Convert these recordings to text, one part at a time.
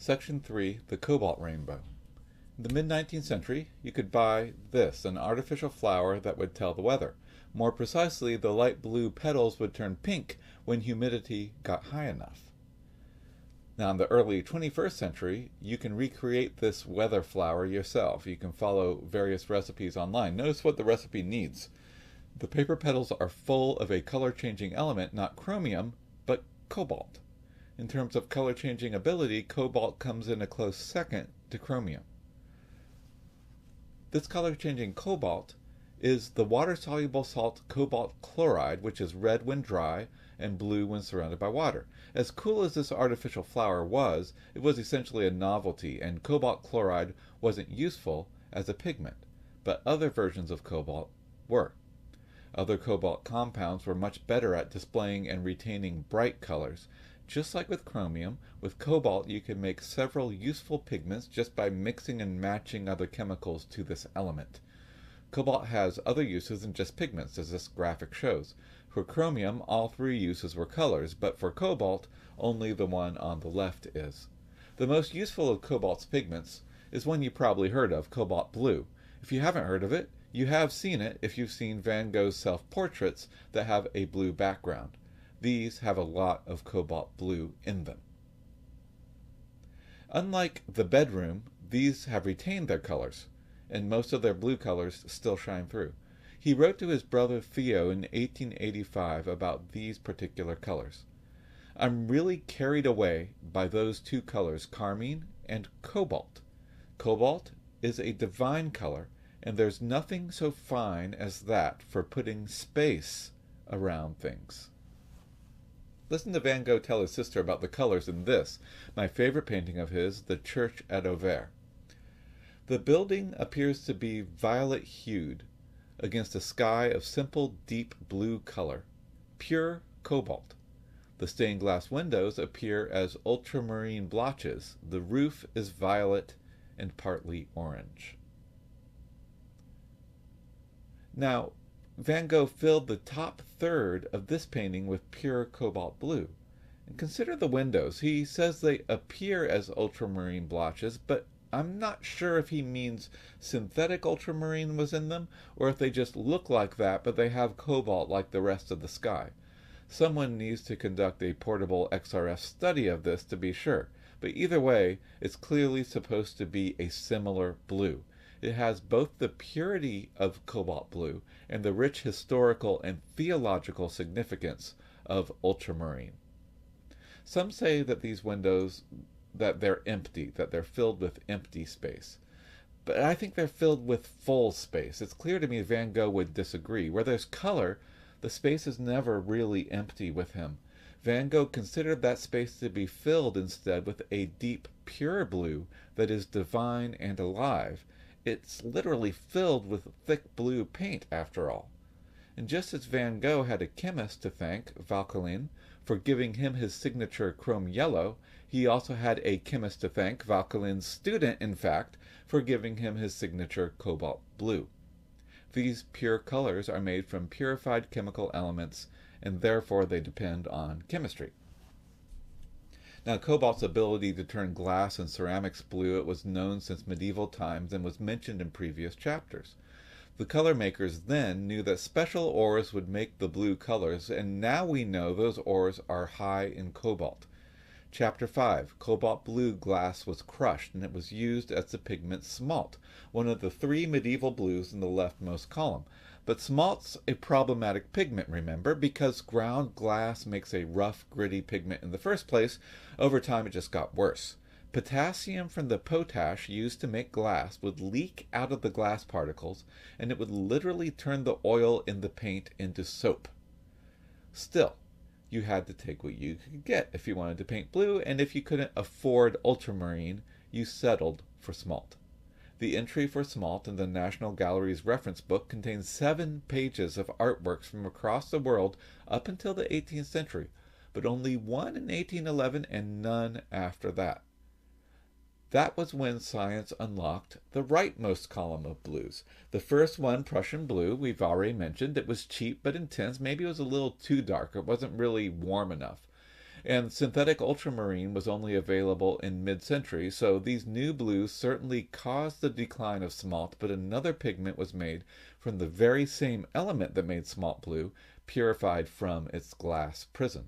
Section 3, the Cobalt Rainbow. In the mid-19th century, you could buy this, an artificial flower that would tell the weather. More precisely, the light blue petals would turn pink when humidity got high enough. Now, in the early 21st century, you can recreate this weather flower yourself. You can follow various recipes online. Notice what the recipe needs. The paper petals are full of a color-changing element, not chromium, but cobalt. In terms of color-changing ability, cobalt comes in a close second to chromium. This color-changing cobalt is the water-soluble salt cobalt chloride, which is red when dry and blue when surrounded by water. As cool as this artificial flower was, it was essentially a novelty, and cobalt chloride wasn't useful as a pigment, but other versions of cobalt were. Other cobalt compounds were much better at displaying and retaining bright colors. Just like with chromium, with cobalt you can make several useful pigments just by mixing and matching other chemicals to this element. Cobalt has other uses than just pigments, as this graphic shows. For chromium, all three uses were colors, but for cobalt, only the one on the left is. The most useful of cobalt's pigments is one you probably heard of, cobalt blue. If you haven't heard of it, you have seen it if you've seen Van Gogh's self-portraits that have a blue background. These have a lot of cobalt blue in them. Unlike the bedroom, these have retained their colors, and most of their blue colors still shine through. He wrote to his brother Theo in 1885 about these particular colors. I'm really carried away by those two colors, carmine and cobalt. Cobalt is a divine color, and there's nothing so fine as that for putting space around things. Listen to Van Gogh tell his sister about the colors in this, my favorite painting of his, the church at Auvers. The building appears to be violet-hued against a sky of simple deep blue color, pure cobalt. The stained glass windows appear as ultramarine blotches. The roof is violet and partly orange. Now, Van Gogh filled the top third of this painting with pure cobalt blue. And consider the windows. He says they appear as ultramarine blotches, but I'm not sure if he means synthetic ultramarine was in them, or if they just look like that, but they have cobalt like the rest of the sky. Someone needs to conduct a portable XRF study of this to be sure, but either way, it's clearly supposed to be a similar blue. It has both the purity of cobalt blue and the rich historical and theological significance of ultramarine. Some say that these windows, that they're empty, that they're filled with empty space. But I think they're filled with full space. It's clear to me Van Gogh would disagree. Where there's color, the space is never really empty with him. Van Gogh considered that space to be filled instead with a deep, pure blue that is divine and alive. It's literally filled with thick blue paint, after all. And just as Van Gogh had a chemist to thank, Vauquelin, for giving him his signature chrome yellow, he also had a chemist to thank, Vauquelin's student, in fact, for giving him his signature cobalt blue. These pure colors are made from purified chemical elements, and therefore they depend on chemistry. Now, cobalt's ability to turn glass and ceramics blue, it was known since medieval times and was mentioned in previous chapters. The color makers then knew that special ores would make the blue colors, and now we know those ores are high in cobalt. Chapter 5, cobalt blue glass was crushed, and it was used as the pigment smalt, one of the three medieval blues in the leftmost column. But smalt's a problematic pigment, remember, because ground glass makes a rough, gritty pigment in the first place. Over time, it just got worse. Potassium from the potash used to make glass would leak out of the glass particles, and it would literally turn the oil in the paint into soap. Still, you had to take what you could get if you wanted to paint blue, and if you couldn't afford ultramarine, you settled for smalt. The entry for smalt in the National Gallery's reference book contains 7 pages of artworks from across the world up until the 18th century, but only one in 1811 and none after that. That was when science unlocked the rightmost column of blues. The first one, Prussian blue, we've already mentioned. It was cheap but intense. Maybe it was a little too dark. It wasn't really warm enough. And synthetic ultramarine was only available in mid-century, so these new blues certainly caused the decline of smalt, but another pigment was made from the very same element that made smalt blue, purified from its glass prison.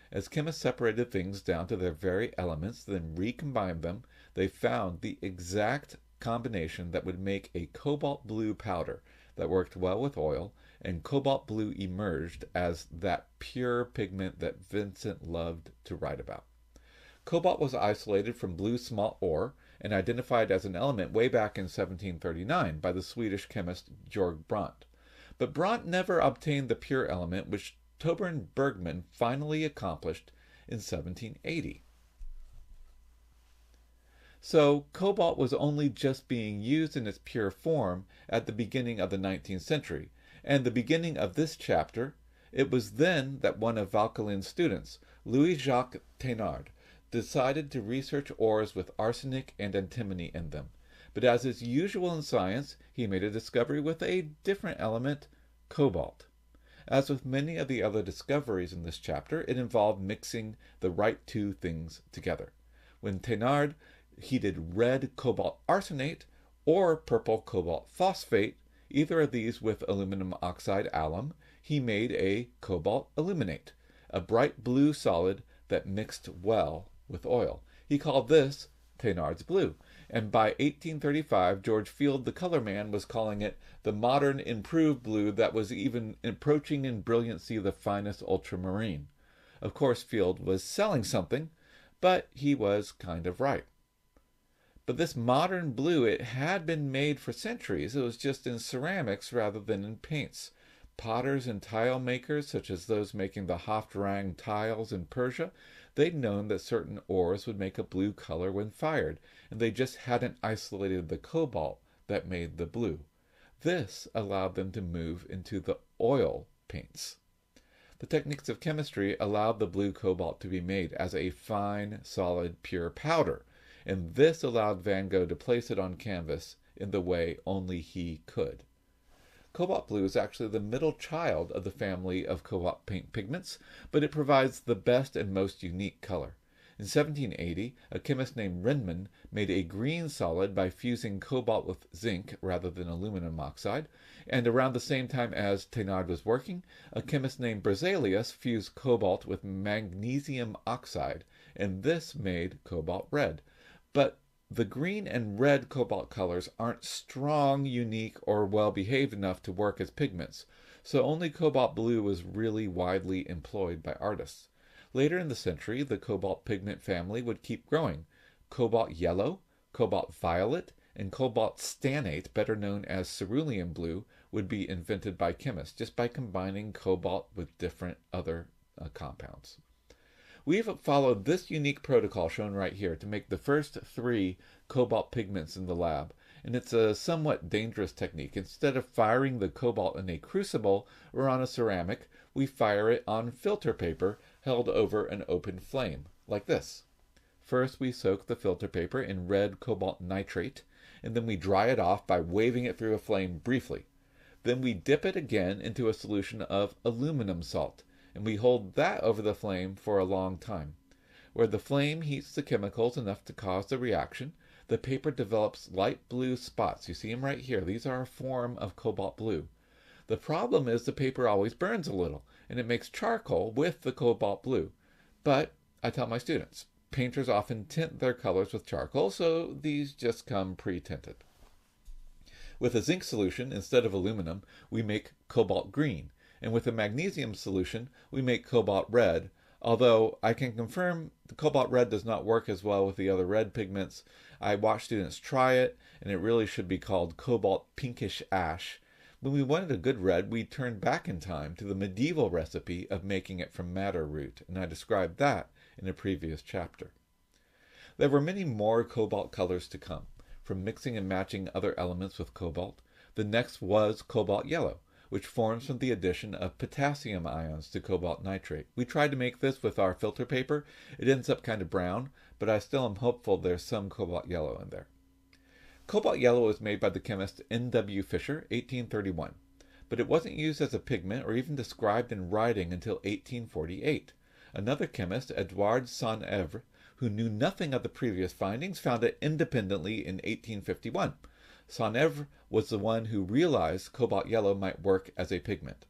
As chemists separated things down to their very elements, then recombined them, they found the exact combination that would make a cobalt blue powder that worked well with oil, and cobalt blue emerged as that pure pigment that Vincent loved to write about. Cobalt was isolated from blue smalt ore and identified as an element way back in 1739 by the Swedish chemist Georg Brandt. But Brandt never obtained the pure element, which Torbern Bergman finally accomplished in 1780. So cobalt was only just being used in its pure form at the beginning of the 19th century, and the beginning of this chapter, it was then that one of Vauquelin's students, Louis-Jacques Thénard, decided to research ores with arsenic and antimony in them. But as is usual in science, he made a discovery with a different element, cobalt. As with many of the other discoveries in this chapter, it involved mixing the right two things together. When Thénard heated red cobalt arsenate or purple cobalt phosphate, either of these with aluminum oxide alum, he made a cobalt aluminate, a bright blue solid that mixed well with oil. He called this Thénard's blue, and by 1835 George Field, the color man, was calling it the modern improved blue that was even approaching in brilliancy the finest ultramarine. Of course, Field was selling something, but he was kind of right. But this modern blue, it had been made for centuries. It was just in ceramics rather than in paints. Potters and tile makers, such as those making the Hofdrang tiles in Persia, they'd known that certain ores would make a blue color when fired, and they just hadn't isolated the cobalt that made the blue. This allowed them to move into the oil paints. The techniques of chemistry allowed the blue cobalt to be made as a fine, solid, pure powder, and this allowed Van Gogh to place it on canvas in the way only he could. Cobalt blue is actually the middle child of the family of cobalt paint pigments, but it provides the best and most unique color. In 1780, a chemist named Riemann made a green solid by fusing cobalt with zinc rather than aluminum oxide, and around the same time as Thénard was working, a chemist named Berzelius fused cobalt with magnesium oxide, and this made cobalt red. But the green and red cobalt colors aren't strong, unique, or well-behaved enough to work as pigments, so only cobalt blue was really widely employed by artists. Later in the century, the cobalt pigment family would keep growing. Cobalt yellow, cobalt violet, and cobalt stannate, better known as cerulean blue, would be invented by chemists just by combining cobalt with different other compounds. We've followed this unique protocol shown right here to make the first 3 cobalt pigments in the lab, and it's a somewhat dangerous technique. Instead of firing the cobalt in a crucible or on a ceramic, we fire it on filter paper held over an open flame, like this. First, we soak the filter paper in red cobalt nitrate, and then we dry it off by waving it through a flame briefly. Then we dip it again into a solution of aluminum salt, and we hold that over the flame for a long time. Where the flame heats the chemicals enough to cause the reaction, the paper develops light blue spots. You see them right here. These are a form of cobalt blue. The problem is the paper always burns a little, and it makes charcoal with the cobalt blue. But I tell my students, painters often tint their colors with charcoal, so these just come pre-tinted. With a zinc solution, instead of aluminum, we make cobalt green. And with a magnesium solution, we make cobalt red, although I can confirm the cobalt red does not work as well with the other red pigments. I watched students try it, and it really should be called cobalt pinkish ash. When we wanted a good red, we turned back in time to the medieval recipe of making it from madder root, and I described that in a previous chapter. There were many more cobalt colors to come, from mixing and matching other elements with cobalt. The next was cobalt yellow, which forms from the addition of potassium ions to cobalt nitrate. We tried to make this with our filter paper. It ends up kind of brown, but I still am hopeful there's some cobalt yellow in there. Cobalt yellow was made by the chemist N.W. Fisher, 1831, but it wasn't used as a pigment or even described in writing until 1848. Another chemist, Edouard Saint-Evre, who knew nothing of the previous findings, found it independently in 1851. Saint-Evre was the one who realized cobalt yellow might work as a pigment.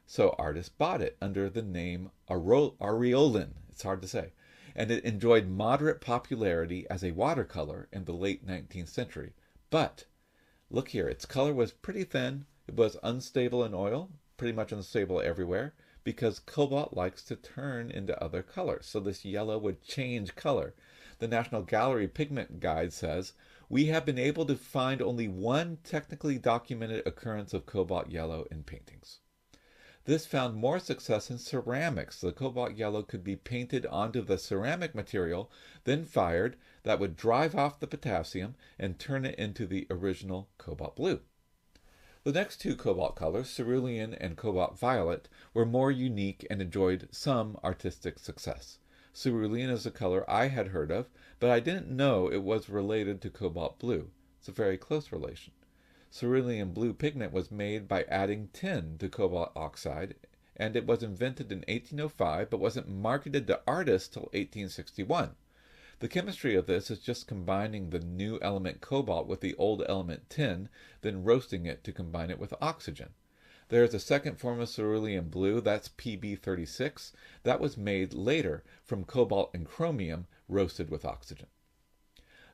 So artists bought it under the name aureolin, it's hard to say, and it enjoyed moderate popularity as a watercolor in the late 19th century. But look here, its color was pretty thin, it was unstable in oil, pretty much unstable everywhere, because cobalt likes to turn into other colors, so this yellow would change color. The National Gallery Pigment Guide says, "We have been able to find only one technically documented occurrence of cobalt yellow in paintings." This found more success in ceramics. The cobalt yellow could be painted onto the ceramic material, then fired. That would drive off the potassium and turn it into the original cobalt blue. The next two cobalt colors, cerulean and cobalt violet, were more unique and enjoyed some artistic success. Cerulean is a color I had heard of, but I didn't know it was related to cobalt blue. It's a very close relation. Cerulean blue pigment was made by adding tin to cobalt oxide, and it was invented in 1805 but wasn't marketed to artists till 1861. The chemistry of this is just combining the new element cobalt with the old element tin, then roasting it to combine it with oxygen. There is a second form of cerulean blue, that's PB36, that was made later from cobalt and chromium roasted with oxygen.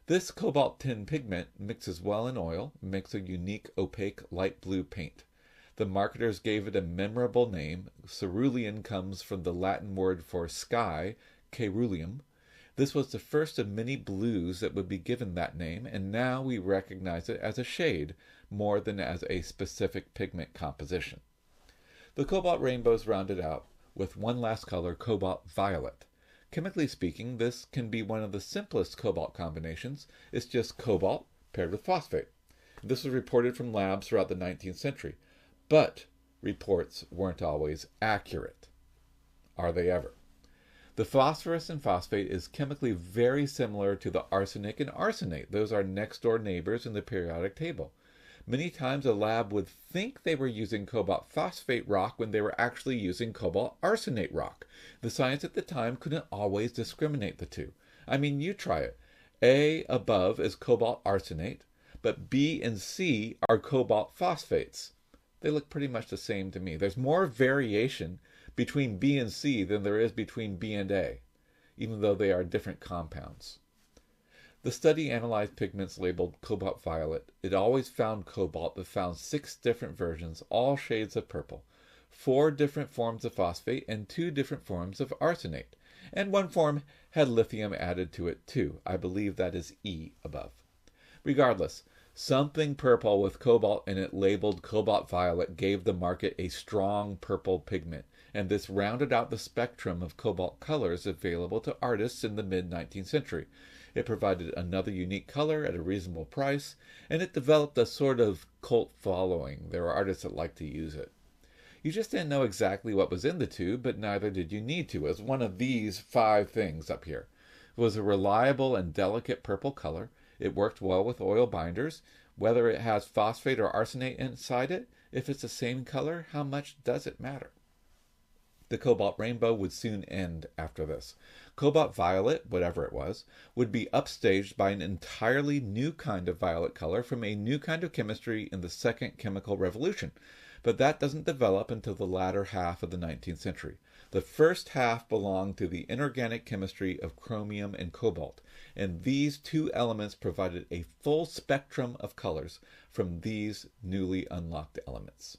This cobalt tin pigment mixes well in oil and makes a unique opaque light blue paint. The marketers gave it a memorable name. Cerulean comes from the Latin word for sky, ceruleum. This was the first of many blues that would be given that name, and now we recognize it as a shade more than as a specific pigment composition. The cobalt rainbow is rounded out with one last color, cobalt violet. Chemically speaking, this can be one of the simplest cobalt combinations. It's just cobalt paired with phosphate. This was reported from labs throughout the 19th century, but reports weren't always accurate. Are they ever? The phosphorus and phosphate is chemically very similar to the arsenic and arsenate. Those are next-door neighbors in the periodic table. Many times a lab would think they were using cobalt phosphate rock when they were actually using cobalt arsenate rock. The science at the time couldn't always discriminate the two. I mean, you try it. A above is cobalt arsenate, but B and C are cobalt phosphates. They look pretty much the same to me. There's more variation between B and C than there is between B and A, even though they are different compounds. The study analyzed pigments labeled cobalt violet. It always found cobalt, but found 6 different versions, all shades of purple, 4 different forms of phosphate, and 2 different forms of arsenate. And one form had lithium added to it too. I believe that is E above. Regardless, something purple with cobalt in it labeled cobalt violet gave the market a strong purple pigment, and this rounded out the spectrum of cobalt colors available to artists in the mid-19th century. It provided another unique color at a reasonable price, and it developed a sort of cult following. There are artists that like to use it. You just didn't know exactly what was in the tube, but neither did you need to. It was one of these 5 things up here. It was a reliable and delicate purple color. It worked well with oil binders. Whether it has phosphate or arsenate inside it, if it's the same color, how much does it matter? The cobalt rainbow would soon end after this. Cobalt violet, whatever it was, would be upstaged by an entirely new kind of violet color from a new kind of chemistry in the second chemical revolution. But that doesn't develop until the latter half of the 19th century. The first half belonged to the inorganic chemistry of chromium and cobalt, and these 2 elements provided a full spectrum of colors from these newly unlocked elements.